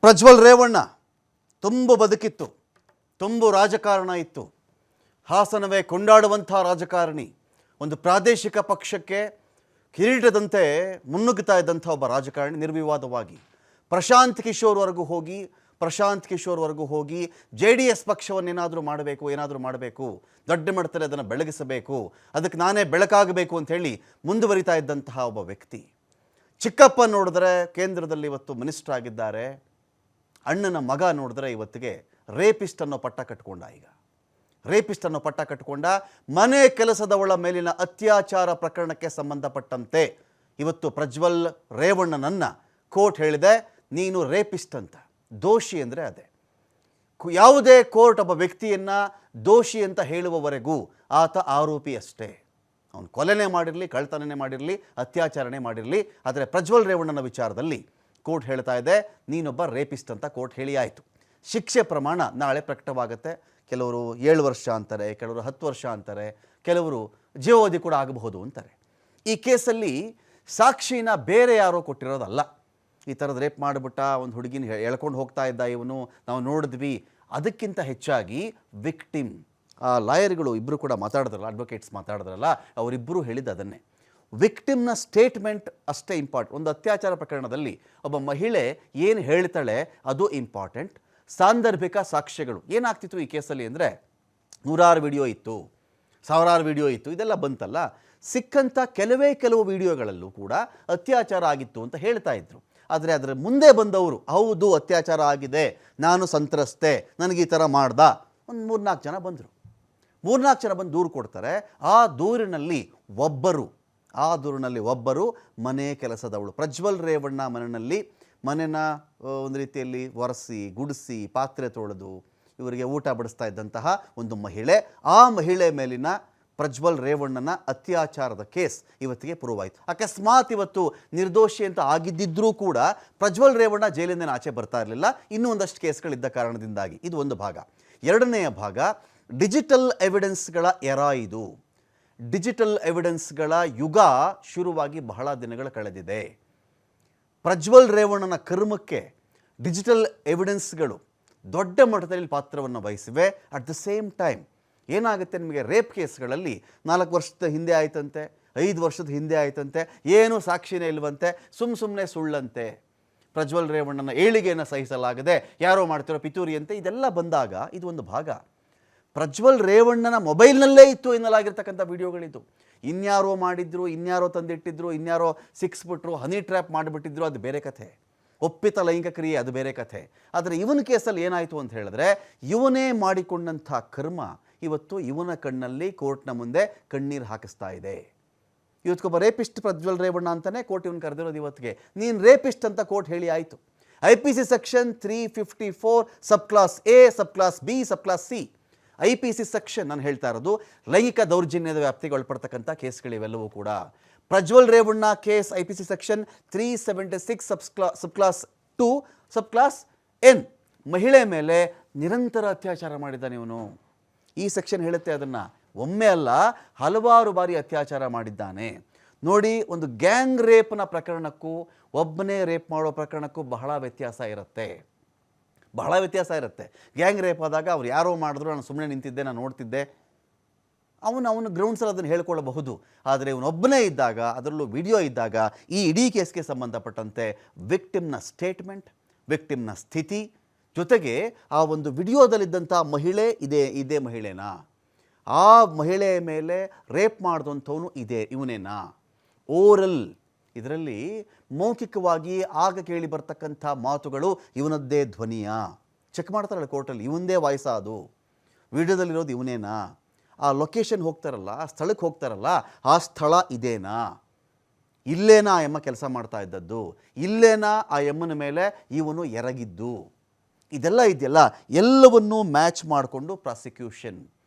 ಪ್ರಜ್ವಲ್ ರೇವಣ್ಣ ತುಂಬ ಬದುಕಿತ್ತು, ತುಂಬ ರಾಜಕಾರಣ ಇತ್ತು. ಹಾಸನವೇ ಕೊಂಡಾಡುವಂಥ ರಾಜಕಾರಣಿ, ಒಂದು ಪ್ರಾದೇಶಿಕ ಪಕ್ಷಕ್ಕೆ ಕಿರೀಟದಂತೆ ಮುನ್ನುಗ್ಗುತ್ತಾ ಇದ್ದಂಥ ಒಬ್ಬ ರಾಜಕಾರಣಿ. ನಿರ್ವಿವಾದವಾಗಿ ಪ್ರಶಾಂತ್ ಕಿಶೋರ್ವರೆಗೂ ಹೋಗಿ JDS ಪಕ್ಷವನ್ನೇನಾದರೂ ಮಾಡಬೇಕು, ದೊಡ್ಡ ಮಟ್ಟದಲ್ಲಿ ಅದನ್ನು ಬೆಳಗಿಸಬೇಕು, ಅದಕ್ಕೆ ನಾನೇ ಬೆಳಕಾಗಬೇಕು ಅಂಥೇಳಿ ಮುಂದುವರಿತಾ ಇದ್ದಂತಹ ಒಬ್ಬ ವ್ಯಕ್ತಿ. ಚಿಕ್ಕಪ್ಪ ನೋಡಿದ್ರೆ ಕೇಂದ್ರದಲ್ಲಿ ಇವತ್ತು ಮಿನಿಸ್ಟರ್ ಆಗಿದ್ದಾರೆ. ಅಣ್ಣನ ಮಗ ನೋಡಿದ್ರೆ ಇವತ್ತಿಗೆ ರೇಪಿಸ್ಟ್ ಅನ್ನೋ ಪಟ್ಟ ಕಟ್ಟಿಕೊಂಡ. ಮನೆ ಕೆಲಸದವಳ ಮೇಲಿನ ಅತ್ಯಾಚಾರ ಪ್ರಕರಣಕ್ಕೆ ಸಂಬಂಧಪಟ್ಟಂತೆ ಇವತ್ತು ಪ್ರಜ್ವಲ್ ರೇವಣ್ಣನನ್ನು ಕೋರ್ಟ್ ಹೇಳಿದೆ, ನೀನು ರೇಪಿಸ್ಟ್ ಅಂತ. ದೋಷಿ ಅಂದರೆ ಅದೇ. ಯಾವುದೇ ಕೋರ್ಟ್ ಒಬ್ಬ ವ್ಯಕ್ತಿಯನ್ನು ದೋಷಿ ಅಂತ ಹೇಳುವವರೆಗೂ ಆತ ಆರೋಪಿ ಅಷ್ಟೇ. ಅವನು ಕೊಲೆನೇ ಮಾಡಿರಲಿ, ಕಳ್ತನನೇ ಮಾಡಿರಲಿ, ಅತ್ಯಾಚಾರನೇ ಮಾಡಿರಲಿ. ಆದರೆ ಪ್ರಜ್ವಲ್ ರೇವಣ್ಣನ ವಿಚಾರದಲ್ಲಿ ಕೋರ್ಟ್ ಹೇಳ್ತಾ ಇದೆ, ನೀನೊಬ್ಬ ರೇಪಿಸ್ಟ್ ಅಂತ ಕೋರ್ಟ್ ಹೇಳಿ ಆಯಿತು. ಶಿಕ್ಷೆ ಪ್ರಮಾಣ ನಾಳೆ ಪ್ರಕಟವಾಗುತ್ತೆ. ಕೆಲವರು 7 ವರ್ಷ ಅಂತಾರೆ, ಕೆಲವರು 10 ವರ್ಷ ಅಂತಾರೆ, ಕೆಲವರು ಜೀವಾವಧಿ ಕೂಡ ಆಗಬಹುದು ಅಂತಾರೆ. ಈ ಕೇಸಲ್ಲಿ ಸಾಕ್ಷಿನ ಬೇರೆ ಯಾರೋ ಕೊಟ್ಟಿರೋದಲ್ಲ. ಈ ಥರದ ರೇಪ್ ಮಾಡಿಬಿಟ್ಟ ಒಂದು ಹುಡುಗಿನ ಎಳ್ಕೊಂಡು ಹೋಗ್ತಾ ಇದ್ದ ಇವನು, ನಾವು ನೋಡಿದ್ವಿ. ಅದಕ್ಕಿಂತ ಹೆಚ್ಚಾಗಿ ವಿಕ್ಟಿಮ್, ಆ ಲಾಯರ್ಗಳು ಇಬ್ಬರು ಕೂಡ ಮಾತಾಡಿದ್ರಲ್ಲ, ಅಡ್ವೊಕೇಟ್ಸ್ ಮಾತಾಡಿದ್ರಲ್ಲ, ಅವರಿಬ್ಬರು ಹೇಳಿದ್ದು ಅದನ್ನೇ. ವಿಕ್ಟಿಮ್ನ ಸ್ಟೇಟ್ಮೆಂಟ್ ಅಷ್ಟೇ ಇಂಪಾರ್ಟೆಂಟ್. ಒಂದು ಅತ್ಯಾಚಾರ ಪ್ರಕರಣದಲ್ಲಿ ಒಬ್ಬ ಮಹಿಳೆ ಏನು ಹೇಳ್ತಾಳೆ ಅದು ಇಂಪಾರ್ಟೆಂಟ್. ಸಾಂದರ್ಭಿಕ ಸಾಕ್ಷ್ಯಗಳು ಏನಾಗ್ತಿತ್ತು ಈ ಕೇಸಲ್ಲಿ ಅಂದರೆ, 100 ವಿಡಿಯೋ ಇತ್ತು, 1000 ವಿಡಿಯೋ ಇತ್ತು, ಇದೆಲ್ಲ ಬಂತಲ್ಲ. ಸಿಕ್ಕಂಥ ಕೆಲವು ವಿಡಿಯೋಗಳಲ್ಲೂ ಕೂಡ ಅತ್ಯಾಚಾರ ಆಗಿತ್ತು ಅಂತ ಹೇಳ್ತಾ ಇದ್ರು. ಆದರೆ ಅದರ ಮುಂದೆ ಬಂದವರು, ಹೌದು ಅತ್ಯಾಚಾರ ಆಗಿದೆ, ನಾನು ಸಂತ್ರಸ್ತೆ, ನನಗೆ ಈ ಥರ ಮಾಡ್ದ, ಒಂದು 3-4 ಜನ ಬಂದರು. 3-4 ಜನ ಬಂದು ದೂರು ಕೊಡ್ತಾರೆ. ಆ ದೂರಿನಲ್ಲಿ ಒಬ್ಬರು ಮನೆ ಕೆಲಸದವಳು. ಪ್ರಜ್ವಲ್ ರೇವಣ್ಣ ಮನೆನ ಒಂದು ರೀತಿಯಲ್ಲಿ ಒರೆಸಿ ಗುಡಿಸಿ ಪಾತ್ರೆ ತೊಳೆದು ಇವರಿಗೆ ಊಟ ಬಡಿಸ್ತಾ ಇದ್ದಂತಹ ಒಂದು ಮಹಿಳೆ. ಆ ಮಹಿಳೆ ಮೇಲಿನ ಪ್ರಜ್ವಲ್ ರೇವಣ್ಣನ ಅತ್ಯಾಚಾರದ ಕೇಸ್ ಇವತ್ತಿಗೆ ಪ್ರೂವ್ ಆಯಿತು. ಅಕಸ್ಮಾತ್ ಇವತ್ತು ನಿರ್ದೋಷಿ ಅಂತ ಆಗಿದ್ದಿದ್ರೂ ಕೂಡ ಪ್ರಜ್ವಲ್ ರೇವಣ್ಣ ಜೈಲಿಂದ ಆಚೆ ಬರ್ತಾ ಇರಲಿಲ್ಲ, ಇನ್ನೂ ಒಂದಷ್ಟು ಕೇಸ್ಗಳಿದ್ದ ಕಾರಣದಿಂದಾಗಿ. ಇದು ಒಂದು ಭಾಗ. ಎರಡನೆಯ ಭಾಗ, ಡಿಜಿಟಲ್ ಎವಿಡೆನ್ಸ್ಗಳ ಇದು. ಡಿಜಿಟಲ್ ಎವಿಡೆನ್ಸ್ಗಳ ಯುಗ ಶುರುವಾಗಿ ಬಹಳ ದಿನಗಳು ಕಳೆದಿದೆ. ಪ್ರಜ್ವಲ್ ರೇವಣ್ಣನ ಕರ್ಮಕ್ಕೆ ಡಿಜಿಟಲ್ ಎವಿಡೆನ್ಸ್ಗಳು ದೊಡ್ಡ ಮಟ್ಟದಲ್ಲಿ ಪಾತ್ರವನ್ನು ವಹಿಸಿವೆ. ಅಟ್ ದ ಸೇಮ್ ಟೈಮ್ ಏನಾಗುತ್ತೆ, ನಿಮಗೆ ರೇಪ್ ಕೇಸ್ಗಳಲ್ಲಿ 4 ವರ್ಷದ ಹಿಂದೆ ಆಯ್ತಂತೆ, 5 ವರ್ಷದ ಹಿಂದೆ ಆಯ್ತಂತೆ, ಏನೂ ಸಾಕ್ಷಿನೇ ಇಲ್ವಂತೆ, ಸುಮ್ಮನೆ ಸುಳ್ಳಂತೆ, ಪ್ರಜ್ವಲ್ ರೇವಣ್ಣನ ಏಳಿಗೆಯನ್ನು ಸಹಿಸಲಾಗದೆ ಯಾರೋ ಮಾಡ್ತಿರೋ ಪಿತೂರಿಯಂತೆ, ಇದೆಲ್ಲ ಬಂದಾಗ ಇದು ಒಂದು ಭಾಗ. ಪ್ರಜ್ವಲ್ ರೇವಣ್ಣನ ಮೊಬೈಲ್ನಲ್ಲೇ ಇತ್ತು ಎನ್ನಲಾಗಿರ್ತಕ್ಕಂಥ ವಿಡಿಯೋಗಳಿದ್ದು. ಇನ್ಯಾರೋ ಮಾಡಿದ್ರು, ಇನ್ಯಾರೋ ತಂದಿಟ್ಟಿದ್ರು, ಇನ್ಯಾರೋ ಸಿಕ್ಸ್ಬಿಟ್ರು, ಹನಿ ಟ್ರ್ಯಾಪ್ ಮಾಡಿಬಿಟ್ಟಿದ್ರು, ಅದು ಬೇರೆ ಕಥೆ. ಒಪ್ಪಿತ ಲೈಂಗಿಕ ಕ್ರಿಯೆ ಅದು ಬೇರೆ ಕಥೆ. ಆದರೆ ಇವನ ಕೇಸಲ್ಲಿ ಏನಾಯಿತು ಅಂತ ಹೇಳಿದ್ರೆ, ಇವನೇ ಮಾಡಿಕೊಂಡಂಥ ಕರ್ಮ ಇವತ್ತು ಇವನ ಕಣ್ಣಲ್ಲಿ ಕೋರ್ಟ್ನ ಮುಂದೆ ಕಣ್ಣೀರು ಹಾಕಿಸ್ತಾ ಇದೆ. ಇವತ್ತೊಬ್ಬ ರೇಪಿಸ್ಟ್ ಪ್ರಜ್ವಲ್ ರೇವಣ್ಣ ಅಂತಲೇ ಕೋರ್ಟ್ ಇವನು ಕರೆದಿರೋದು. ಇವತ್ತಿಗೆ ನೀನು ರೇಪಿಸ್ಟ್ ಅಂತ ಕೋರ್ಟ್ ಹೇಳಿ ಆಯಿತು. IPC section 354 sub class A, sub class B, sub class C. IPC section ನಾನು ಹೇಳ್ತಾ ಇರೋದು ಲೈಂಗಿಕ ದೌರ್ಜನ್ಯದ ವ್ಯಾಪ್ತಿಗೆ ಒಳಪಡ್ತಕ್ಕಂಥ ಕೇಸ್ಗಳಿವೆಲ್ಲವೂ ಕೂಡ. Prajwal Revanna case IPC section 376 ಸಬ್ ಕ್ಲಾಸ್ 2, ಸಬ್ ಕ್ಲಾಸ್ N. ಮಹಿಳೆ ಮೇಲೆ ನಿರಂತರ ಅತ್ಯಾಚಾರ ಮಾಡಿದ್ದಾನೆ ಇವನು. ಈ ಸೆಕ್ಷನ್ ಹೇಳುತ್ತೆ ಅದನ್ನು. ಒಮ್ಮೆ ಅಲ್ಲ, ಹಲವಾರು ಬಾರಿ ಅತ್ಯಾಚಾರ ಮಾಡಿದ್ದಾನೆ. ನೋಡಿ, ಒಂದು ಗ್ಯಾಂಗ್ ರೇಪ್ನ ಪ್ರಕರಣಕ್ಕೂ ಒಬ್ಬನೇ ರೇಪ್ ಮಾಡೋ ಪ್ರಕರಣಕ್ಕೂ ಬಹಳ ವ್ಯತ್ಯಾಸ ಇರುತ್ತೆ. ಗ್ಯಾಂಗ್ ರೇಪ್ ಆದಾಗ ಅವ್ರು ಯಾರೋ ಮಾಡಿದ್ರು, ನಾನು ಸುಮ್ಮನೆ ನಿಂತಿದ್ದೆ, ನಾನು ನೋಡ್ತಿದ್ದೆ, ಅವನು ಗ್ರೌಂಡ್ಸಲ್ಲಿ ಅದನ್ನು ಹೇಳ್ಕೊಳ್ಳಬಹುದು. ಆದರೆ ಇವನೊಬ್ಬನೇ ಇದ್ದಾಗ, ಅದರಲ್ಲೂ ವಿಡಿಯೋ ಇದ್ದಾಗ, ಈ ಇಡೀ ಕೇಸ್ಗೆ ಸಂಬಂಧಪಟ್ಟಂತೆ ವಿಕ್ಟಿಮ್ನ ಸ್ಟೇಟ್ಮೆಂಟ್, ವಿಕ್ಟಿಮ್ನ ಸ್ಥಿತಿ, ಜೊತೆಗೆ ಆ ಒಂದು ವಿಡಿಯೋದಲ್ಲಿದ್ದಂಥ ಮಹಿಳೆ ಇದೇ ಮಹಿಳೆನಾ, ಆ ಮಹಿಳೆಯ ಮೇಲೆ ರೇಪ್ ಮಾಡಿದಂಥವನು ಇವನೇನಾ, ಓರಲ್, ಇದರಲ್ಲಿ ಮೌಖಿಕವಾಗಿ ಆಗ ಕೇಳಿ ಬರ್ತಕ್ಕಂಥ ಮಾತುಗಳು ಇವನದ್ದೇ ಧ್ವನಿಯ, ಚೆಕ್ ಮಾಡ್ತಾರಲ್ಲ ಕೋರ್ಟಲ್ಲಿ, ಇವನದೇ ವಾಯ್ಸ, ಅದು ವಿಡಿಯೋದಲ್ಲಿರೋದು ಇವನೇನಾ, ಆ ಲೊಕೇಶನ್ ಹೋಗ್ತಾರಲ್ಲ, ಆ ಸ್ಥಳಕ್ಕೆ ಹೋಗ್ತಾರಲ್ಲ, ಆ ಸ್ಥಳ ಇದೇನಾ, ಇಲ್ಲೇನಾ ಆ ಎಮ್ಮ ಕೆಲಸ ಮಾಡ್ತಾ ಇದ್ದದ್ದು, ಇಲ್ಲೇನಾ ಆ ಎಮ್ಮನ ಮೇಲೆ ಇವನು ಎರಗಿದ್ದು, ಇದೆಲ್ಲ ಇದೆಯಲ್ಲ, ಎಲ್ಲವನ್ನೂ ಮ್ಯಾಚ್ ಮಾಡಿಕೊಂಡು ಪ್ರಾಸಿಕ್ಯೂಷನ್,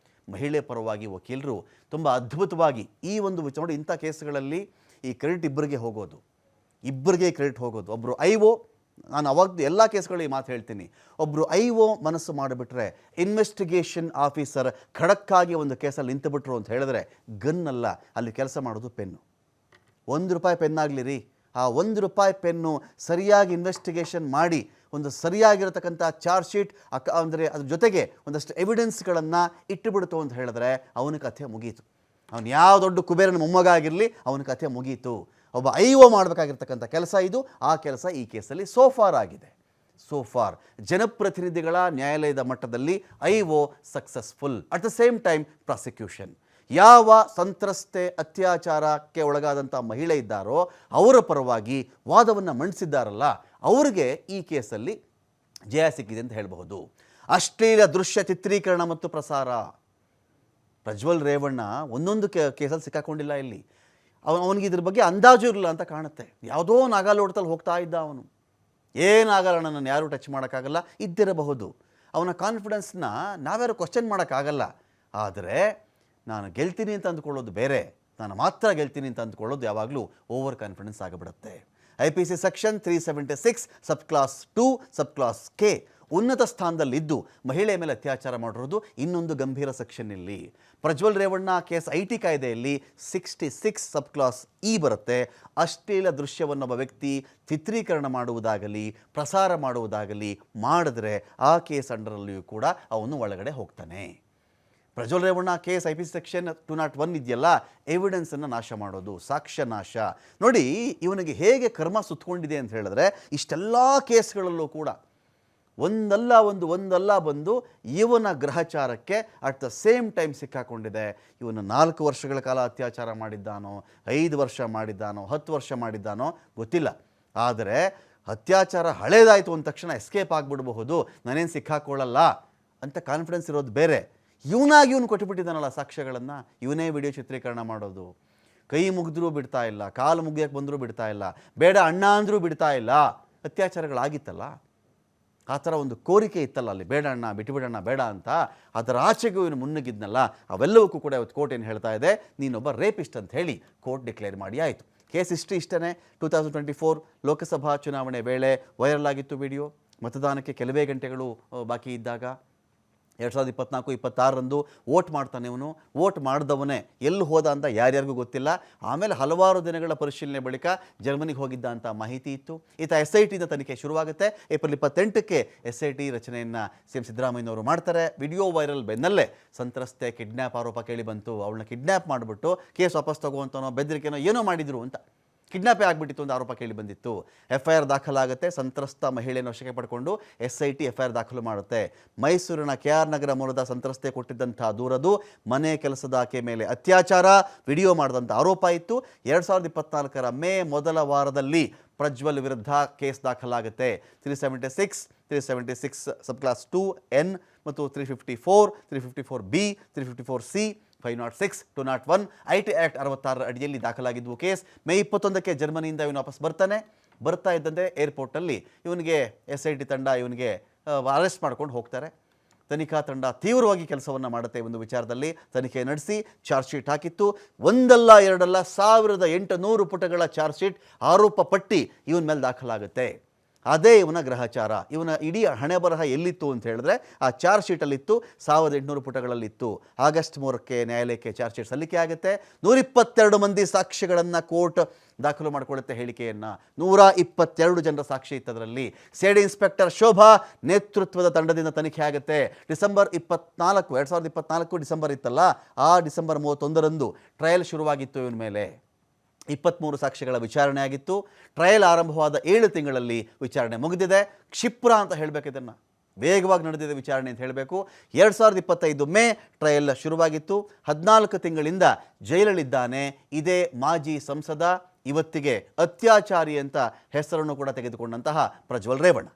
ಮಹಿಳೆ ಪರವಾಗಿ ವಕೀಲರು ತುಂಬ ಅದ್ಭುತವಾಗಿ ಈ ಒಂದು ವಿಚಾರ ನೋಡಿ. ಇಂಥ ಕೇಸ್ಗಳಲ್ಲಿ ಈ ಕ್ರೆಡಿಟ್ ಇಬ್ಬರಿಗೆ ಕ್ರೆಡಿಟ್ ಹೋಗೋದು. ಒಬ್ಬರು IO, ನಾನು ಅವಾಗ ಎಲ್ಲ ಕೇಸ್ಗಳು ಈ ಮಾತು ಹೇಳ್ತೀನಿ, ಒಬ್ಬರು IO ಮನಸ್ಸು ಮಾಡಿಬಿಟ್ರೆ, ಇನ್ವೆಸ್ಟಿಗೇಷನ್ ಆಫೀಸರ್ ಖಡಕ್ಕಾಗಿ ಒಂದು ಕೇಸಲ್ಲಿ ನಿಂತುಬಿಟ್ರು ಅಂತ ಹೇಳಿದ್ರೆ, ಗನ್ನಲ್ಲ, ಅಲ್ಲಿ ಕೆಲಸ ಮಾಡೋದು ಪೆನ್ನು. ₹1 ಪೆನ್ನಾಗಲಿ ರೀ, ಆ ₹1 ಪೆನ್ನು ಸರಿಯಾಗಿ ಇನ್ವೆಸ್ಟಿಗೇಷನ್ ಮಾಡಿ ಒಂದು ಸರಿಯಾಗಿರತಕ್ಕಂಥ ಚಾರ್ಜ್ ಶೀಟ್ ಅಂದರೆ ಅದ್ರ ಜೊತೆಗೆ ಒಂದಷ್ಟು ಎವಿಡೆನ್ಸ್ಗಳನ್ನು ಇಟ್ಟುಬಿಡ್ತು ಅಂತ ಹೇಳಿದ್ರೆ ಅವನ ಕಥೆ ಮುಗೀತು. ಅವನು ಯಾವ ದೊಡ್ಡ ಕುಬೇರನ ಮೊಮ್ಮಗ ಆಗಿರಲಿ, ಅವನ ಕಥೆ ಮುಗೀತು. ಒಬ್ಬ ಐಒ ಮಾಡಬೇಕಾಗಿರ್ತಕ್ಕಂಥ ಕೆಲಸ ಇದು. ಆ ಕೆಲಸ ಈ ಕೇಸಲ್ಲಿ ಸೋಫಾರ್ ಆಗಿದೆ. ಸೋಫಾರ್ ಜನಪ್ರತಿನಿಧಿಗಳ ನ್ಯಾಯಾಲಯದ ಮಟ್ಟದಲ್ಲಿ IO successful. At the same time prosecution ಯಾವ ಸಂತ್ರಸ್ತೆ ಅತ್ಯಾಚಾರಕ್ಕೆ ಒಳಗಾದಂಥ ಮಹಿಳೆ ಇದ್ದಾರೋ ಅವರ ಪರವಾಗಿ ವಾದವನ್ನು ಮಂಡಿಸಿದ್ದಾರಲ್ಲ ಅವರಿಗೆ ಈ ಕೇಸಲ್ಲಿ ಜಯ ಸಿಕ್ಕಿದೆ ಅಂತ ಹೇಳಬಹುದು. ಅಶ್ಲೀಲ ದೃಶ್ಯ ಚಿತ್ರೀಕರಣ ಮತ್ತು ಪ್ರಸಾರ, ಪ್ರಜ್ವಲ್ ರೇವಣ್ಣ ಒಂದೊಂದು ಕೇಸಲ್ಲಿ ಸಿಕ್ಕಾಕೊಂಡಿಲ್ಲ. ಇಲ್ಲಿ ಅವನಿಗೆ ಇದ್ರ ಬಗ್ಗೆ ಅಂದಾಜು ಇರಲಿಲ್ಲ ಅಂತ ಕಾಣುತ್ತೆ. ಯಾವುದೋ ನಾಗಾಲೋಟದಲ್ಲಿ ಹೋಗ್ತಾ ಇದ್ದ ಅವನು. ಏನಾಗಲ್ಲ, ನನ್ನನ್ನು ಯಾರೂ ಟಚ್ ಮಾಡೋಕ್ಕಾಗಲ್ಲ ಇದ್ದಿರಬಹುದು. ಅವನ ಕಾನ್ಫಿಡೆನ್ಸ್ನ ನಾವ್ಯಾರು ಕ್ವಶನ್ ಮಾಡೋಕ್ಕಾಗಲ್ಲ. ಆದರೆ ನಾನು ಗೆಲ್ತೀನಿ ಅಂತ ಅಂದ್ಕೊಳ್ಳೋದು ಬೇರೆ, ನಾನು ಮಾತ್ರ ಗೆಲ್ತೀನಿ ಅಂತ ಅಂದ್ಕೊಳ್ಳೋದು ಯಾವಾಗಲೂ ಓವರ್ ಕಾನ್ಫಿಡೆನ್ಸ್ ಆಗಿಬಿಡುತ್ತೆ. IPC ಸೆಕ್ಷನ್ 376 ಸಬ್ ಕ್ಲಾಸ್ 2 ಸಬ್ ಕ್ಲಾಸ್ ಕೆ ಉನ್ನತ ಸ್ಥಾನದಲ್ಲಿದ್ದು ಮಹಿಳೆ ಮೇಲೆ ಅತ್ಯಾಚಾರ ಮಾಡಿರೋದು ಇನ್ನೊಂದು ಗಂಭೀರ ಸೆಕ್ಷನ್. ಇಲ್ಲಿ ಪ್ರಜ್ವಲ್ ರೇವಣ್ಣ ಕೇಸ್ IT ಕಾಯ್ದೆಯಲ್ಲಿ 66 ಸಬ್ ಕ್ಲಾಸ್ ಇ ಬರುತ್ತೆ. ಅಶ್ಲೀಲ ದೃಶ್ಯವನ್ನು ಒಬ್ಬ ವ್ಯಕ್ತಿ ಚಿತ್ರೀಕರಣ ಮಾಡುವುದಾಗಲಿ ಪ್ರಸಾರ ಮಾಡುವುದಾಗಲಿ ಮಾಡಿದ್ರೆ ಆ ಕೇಸ್ ಅಂಡರಲ್ಲಿಯೂ ಕೂಡ ಅವನು ಒಳಗಡೆ ಹೋಗ್ತಾನೆ. Prajwal Revanna case IPC section 201 ಇದೆಯಲ್ಲ, ಎವಿಡೆನ್ಸನ್ನು ನಾಶ ಮಾಡೋದು, ಸಾಕ್ಷ್ಯ ನಾಶ. ನೋಡಿ ಇವನಿಗೆ ಹೇಗೆ ಕರ್ಮ ಸುತ್ತಕೊಂಡಿದೆ ಅಂತ ಹೇಳಿದ್ರೆ ಇಷ್ಟೆಲ್ಲ ಕೇಸ್ಗಳಲ್ಲೂ ಕೂಡ ಒಂದಲ್ಲ ಬಂದು ಇವನ ಗ್ರಹಚಾರಕ್ಕೆ ಅಟ್ ದ ಸೇಮ್ ಟೈಮ್ ಸಿಕ್ಕಾಕೊಂಡಿದೆ. ಇವನು 4 ವರ್ಷಗಳ ಕಾಲ ಅತ್ಯಾಚಾರ ಮಾಡಿದ್ದಾನೋ, 5 ವರ್ಷ ಮಾಡಿದ್ದಾನೋ, 10 ವರ್ಷ ಮಾಡಿದ್ದಾನೋ ಗೊತ್ತಿಲ್ಲ. ಆದರೆ ಅತ್ಯಾಚಾರ ಹಳೇದಾಯಿತು ಅಂದ ತಕ್ಷಣ ಎಸ್ಕೇಪ್ ಆಗಿಬಿಡಬಹುದು, ನಾನೇನು ಸಿಕ್ಕಾಕೊಳ್ಳಲ್ಲ ಅಂತ ಕಾನ್ಫಿಡೆನ್ಸ್ ಇರೋದು ಬೇರೆ. ಇವನು ಕೊಟ್ಟುಬಿಟ್ಟಿದ್ದಾನಲ್ಲ ಸಾಕ್ಷ್ಯಗಳನ್ನು. ಇವನೇ ವಿಡಿಯೋ ಚಿತ್ರೀಕರಣ ಮಾಡೋದು, ಕೈ ಮುಗಿದ್ರೂ ಬಿಡ್ತಾ ಇಲ್ಲ, ಕಾಲು ಮುಗಿಯೋಕ್ಕೆ ಬಂದರೂ ಬಿಡ್ತಾ ಇಲ್ಲ, ಬೇಡ ಅಣ್ಣ ಅಂದರೂ ಬಿಡ್ತಾ ಇಲ್ಲ. ಅತ್ಯಾಚಾರಗಳಾಗಿತ್ತಲ್ಲ, ಆ ಥರ ಒಂದು ಕೋರಿಕೆ ಇತ್ತಲ್ಲ ಅಲ್ಲಿ, ಬೇಡ ಅಣ್ಣ ಬಿಟ್ಟುಬಿಡಣ್ಣ ಬೇಡ ಅಂತ. ಅದರ ಆಚೆಗೂ ಇವನು ಮುನ್ನುಗ್ಗಿದ್ನಲ್ಲ, ಅವೆಲ್ಲವಕ್ಕೂ ಕೂಡ ಇವತ್ತು ಕೋರ್ಟ್ ಏನು ಹೇಳ್ತಾ ಇದೆ, ನೀನೊಬ್ಬ ರೇಪಿಸ್ಟ್ ಅಂತ ಹೇಳಿ ಕೋರ್ಟ್ ಡಿಕ್ಲೇರ್ ಮಾಡಿ ಆಯಿತು. ಕೇಸ್ ಇಷ್ಟೇ. 2024 ಲೋಕಸಭಾ ಚುನಾವಣೆ ವೇಳೆ ವೈರಲ್ ಆಗಿತ್ತು ವಿಡಿಯೋ. ಮತದಾನಕ್ಕೆ ಕೆಲವೇ ಗಂಟೆಗಳು ಬಾಕಿ ಇದ್ದಾಗ 2024-26 ವೋಟ್ ಮಾಡ್ತಾನೆ ಇವನು. ವೋಟ್ ಮಾಡಿದವನೇ ಎಲ್ಲಿ ಹೋದ ಅಂತ ಯಾರ್ಯಾರಿಗೂ ಗೊತ್ತಿಲ್ಲ. ಆಮೇಲೆ ಹಲವಾರು ದಿನಗಳ ಪರಿಶೀಲನೆ ಬಳಿಕ ಜರ್ಮನಿಗೆ ಹೋಗಿದ್ದ ಅಂತ ಮಾಹಿತಿ ಇತ್ತು. ಈತ SITಯಿಂದ ತನಿಖೆ ಶುರುವಾಗುತ್ತೆ. ಏಪ್ರಿಲ್ 28ಕ್ಕೆ SIT ರಚನೆಯನ್ನು CM ಸಿದ್ದರಾಮಯ್ಯನವರು ಮಾಡ್ತಾರೆ. ವಿಡಿಯೋ ವೈರಲ್ ಬೆನ್ನಲ್ಲೇ ಸಂತ್ರಸ್ತೆ ಕಿಡ್ನ್ಯಾಪ್ ಆರೋಪ ಕೇಳಿ ಬಂತು. ಅವಳನ್ನ ಕಿಡ್ನ್ಯಾಪ್ ಮಾಡಿಬಿಟ್ಟು ಕೇಸ್ ವಾಪಸ್ ತಗೋವಂತನೋ ಬೆದರಿಕೆನೋ ಏನೋ ಮಾಡಿದ್ರು ಅಂತ, ಕಿಡ್ನಾಪೇ ಆಗಿಬಿಟ್ಟಿತ್ತು ಒಂದು ಆರೋಪ ಕೇಳಿ ಬಂದಿತ್ತು. FIR ದಾಖಲಾಗುತ್ತೆ. ಸಂತ್ರಸ್ತ ಮಹಿಳೆಯನ್ನು ವಶಕ್ಕೆ ಪಡ್ಕೊಂಡು SIT FIR ದಾಖಲು ಮಾಡುತ್ತೆ. ಮೈಸೂರಿನ KR ನಗರ ಮೂಲದ ಸಂತ್ರಸ್ತೆ ಕೊಟ್ಟಿದ್ದಂಥ ದೂರದು ಮನೆ ಕೆಲಸದ ಆಕೆ ಮೇಲೆ ಅತ್ಯಾಚಾರ ವಿಡಿಯೋ ಮಾಡಿದಂಥ ಆರೋಪ ಇತ್ತು. 2024 ಮೇ ಮೊದಲ ವಾರದಲ್ಲಿ ಪ್ರಜ್ವಲ್ ವಿರುದ್ಧ ಕೇಸ್ ದಾಖಲಾಗುತ್ತೆ. 376 ಸಬ್ ಕ್ಲಾಸ್ 2N ಮತ್ತು 354, 354B, 354C, 506, 201 IT ಆ್ಯಕ್ಟ್ 66 ಅಡಿಯಲ್ಲಿ ದಾಖಲಾಗಿದ್ವು ಕೇಸ್. ಮೇ 21ಕ್ಕೆ ಜರ್ಮನಿಯಿಂದ ಇವನು ವಾಪಸ್ ಬರ್ತಾ ಇದ್ದಂತೆ ಏರ್ಪೋರ್ಟಲ್ಲಿ ಇವನಿಗೆ SIT ತಂಡ ಇವನಿಗೆ ಅರೆಸ್ಟ್ ಮಾಡ್ಕೊಂಡು ಹೋಗ್ತಾರೆ. ತನಿಖಾ ತಂಡ ತೀವ್ರವಾಗಿ ಕೆಲಸವನ್ನು ಮಾಡುತ್ತೆ. ಒಂದು ವಿಚಾರದಲ್ಲಿ ತನಿಖೆ ನಡೆಸಿ ಚಾರ್ಜ್ ಶೀಟ್ ಹಾಕಿತ್ತು. ಒಂದಲ್ಲ ಎರಡಲ್ಲ 1800 ಪುಟಗಳ ಚಾರ್ಜ್ ಶೀಟ್, ಆರೋಪ ಪಟ್ಟಿ ಇವನ ಮೇಲೆ ದಾಖಲಾಗುತ್ತೆ. ಅದೇ ಇವನ ಗ್ರಹಚಾರ. ಇವನ ಇಡೀ ಹಣೆ ಬರಹ ಎಲ್ಲಿತ್ತು ಅಂತ ಹೇಳಿದ್ರೆ ಆ ಚಾರ್ಜ್ ಶೀಟಲ್ಲಿತ್ತು. 1800 ಪುಟಗಳಲ್ಲಿತ್ತು. ಆಗಸ್ಟ್ 3ಕ್ಕೆ ನ್ಯಾಯಾಲಯಕ್ಕೆ ಚಾರ್ಜ್ ಶೀಟ್ ಸಲ್ಲಿಕೆ ಆಗುತ್ತೆ. 122 ಮಂದಿ ಸಾಕ್ಷಿಗಳನ್ನು ಕೋರ್ಟ್ ದಾಖಲು ಮಾಡಿಕೊಳ್ಳುತ್ತೆ ಹೇಳಿಕೆಯನ್ನು. 122 ಜನರ ಸಾಕ್ಷಿ ಇತ್ತದರಲ್ಲಿ. CID ಇನ್ಸ್ಪೆಕ್ಟರ್ ಶೋಭಾ ನೇತೃತ್ವದ ತಂಡದಿಂದ ತನಿಖೆ ಆಗುತ್ತೆ. ಡಿಸೆಂಬರ್ 24, 2024 ಡಿಸೆಂಬರ್ ಇತ್ತಲ್ಲ, ಆ ಡಿಸೆಂಬರ್ 31ರಂದು ಟ್ರಯಲ್ ಶುರುವಾಗಿತ್ತು ಇವನ ಮೇಲೆ. 23 ಸಾಕ್ಷಿಗಳ ವಿಚಾರಣೆ ಆಗಿತ್ತು. ಟ್ರಯಲ್ ಆರಂಭವಾದ 7 ತಿಂಗಳಲ್ಲಿ ವಿಚಾರಣೆ ಮುಗಿದಿದೆ. ಕ್ಷಿಪ್ರ ಅಂತ ಹೇಳಬೇಕು, ಇದನ್ನು ವೇಗವಾಗಿ ನಡೆದಿದೆ ವಿಚಾರಣೆ ಅಂತ ಹೇಳಬೇಕು. 2025 ಮೇ ಟ್ರಯಲ್ ಶುರುವಾಗಿತ್ತು. 14 ತಿಂಗಳಿಂದ ಜೈಲಲ್ಲಿದ್ದಾನೆ. ಇದೇ ಮಾಜಿ ಸಂಸದ, ಇವತ್ತಿಗೆ ಅತ್ಯಾಚಾರಿ ಅಂತ ಹೆಸರನ್ನು ಕೂಡ ತೆಗೆದುಕೊಂಡಂತಹ ಪ್ರಜ್ವಲ್ ರೇವಣ್ಣ.